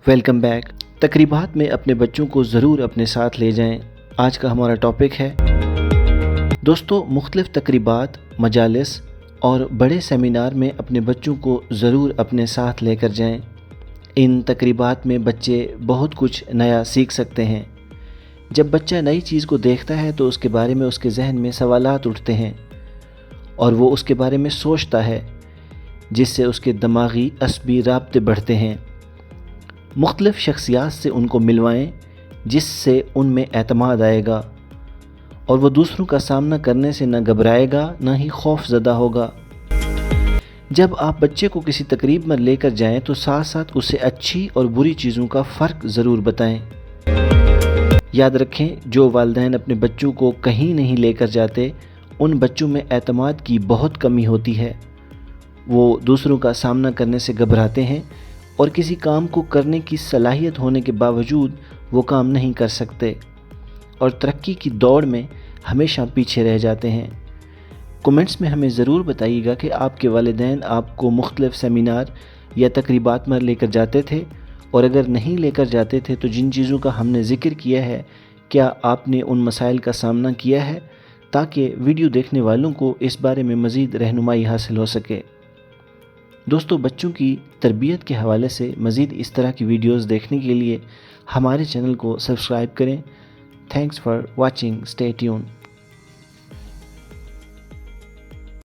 Welcome back. तकरीबात में अपने बच्चों को ज़रूर अपने साथ ले जाएं। आज का हमारा टॉपिक है दोस्तों, मुख्तलिफ़ तकरीबात, मजालिस और बड़े सेमिनार में अपने बच्चों को ज़रूर अपने साथ लेकर जाएं। इन तकरीबात में बच्चे बहुत कुछ नया सीख सकते हैं। जब बच्चा नई चीज़ को देखता है तो उसके बारे में उसके जहन में सवालात उठते हैं और वो उसके बारे में सोचता है, जिससे उसके दिमागी असबी राब्ते बढ़ते हैं। मुख्तलिफ़ शख्सियात से उनको मिलवाएं, जिससे उनमें एतमाद आएगा और वो दूसरों का सामना करने से न घबराएगा न ही खौफ ज़दा होगा। जब आप बच्चे को किसी तकरीब में लेकर जाएं तो साथ साथ उसे अच्छी और बुरी चीज़ों का फ़र्क ज़रूर बताएं। याद रखें, जो वालिदैन अपने बच्चों को कहीं नहीं लेकर जाते, उन बच्चों में एतमाद की बहुत कमी होती है। वो दूसरों का सामना करने से घबराते हैं और किसी काम को करने की सलाहियत होने के बावजूद वो काम नहीं कर सकते और तरक्की की दौड़ में हमेशा पीछे रह जाते हैं। कमेंट्स में हमें ज़रूर बताइएगा कि आपके वालिदैन आपको मुख्तलिफ़ सेमिनार या तकरीबात में लेकर जाते थे, और अगर नहीं लेकर जाते थे तो जिन चीज़ों का हमने ज़िक्र किया है, क्या आपने उन मसाइल का सामना किया है, ताकि वीडियो देखने वालों को इस बारे में मज़ीद रहनुमाई हासिल हो सके। दोस्तों, बच्चों की तरबियत के हवाले से मज़ीद इस तरह की वीडियोस देखने के लिए हमारे चैनल को सब्सक्राइब करें। Thanks for watching, stay tuned.